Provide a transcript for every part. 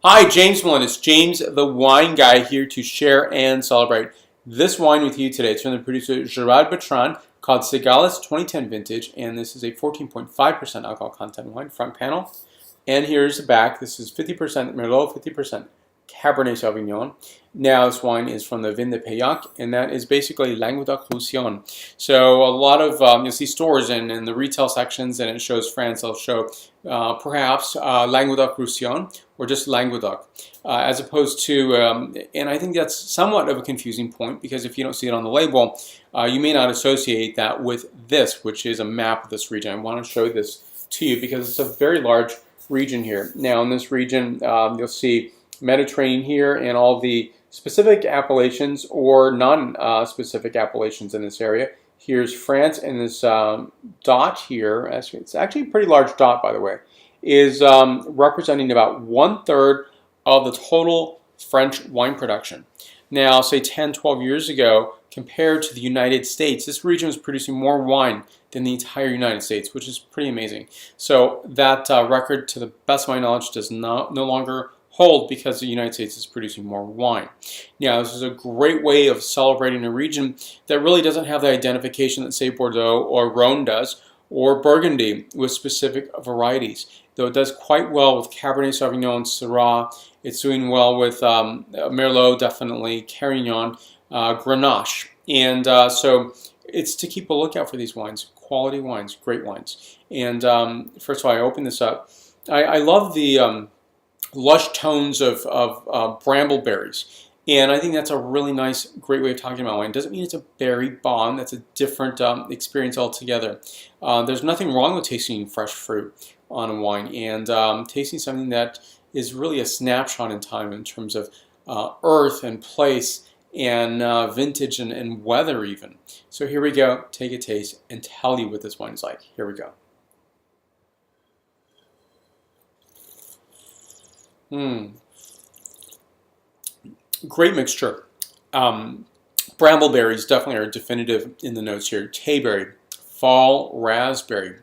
Hi, James Melendez, James the Wine Guy, here to share and celebrate this wine with you today. It's from the producer Gérard Bertrand, called Cigalus 2010 Vintage, and this is a 14.5% alcohol content wine, front panel. And here's the back. This is 50% Merlot, 50% Cabernet Sauvignon. Now this wine is from the Vin de Payac, and that is basically Languedoc-Roussillon. So a lot of, you'll see stores in the retail sections, and it shows France. They'll show perhaps Languedoc-Roussillon or just Languedoc, as opposed to, and I think that's somewhat of a confusing point, because if you don't see it on the label, you may not associate that with this, which is a map of this region. I want to show this to you because it's a very large region here. Now in this region, you'll see Mediterranean here and all the specific appellations or non-specific appellations in this area. Here's France, and this dot here, it's actually a pretty large dot, by the way, is representing about 1/3 of the total French wine production. Now, say 10, 12 years ago, compared to the United States, this region was producing more wine than the entire United States, which is pretty amazing. So that record, to the best of my knowledge, does no longer hold, because the United States is producing more wine. Now, this is a great way of celebrating a region that really doesn't have the identification that, say, Bordeaux or Rhone does, or Burgundy, with specific varieties. Though it does quite well with Cabernet Sauvignon, Syrah. It's doing well with Merlot, definitely, Carignan, Grenache. And so it's to keep a lookout for these wines, quality wines, great wines. And first of all, I open this up. I love the lush tones of brambleberries, and I think that's a really nice, great way of talking about wine. Doesn't mean it's a berry bomb. That's a different experience altogether. There's nothing wrong with tasting fresh fruit on a wine, and tasting something that is really a snapshot in time in terms of earth and place and vintage and weather even. So here we go. Take a taste and tell you what this wine is like. Here we go. Great mixture. Brambleberries definitely are definitive in the notes here. Tayberry, fall raspberry,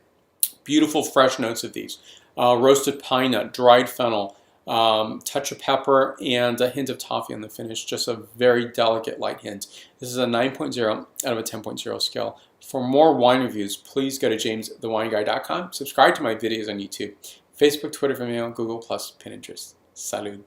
beautiful fresh notes of these. Roasted pine nut, dried fennel, touch of pepper, and a hint of toffee on the finish. Just a very delicate light hint. This is a 9.0 out of a 10.0 scale. For more wine reviews, please go to jamesthewineguy.com. Subscribe to my videos on YouTube, Facebook, Twitter, Vimeo, Google+, Pinterest. Salud.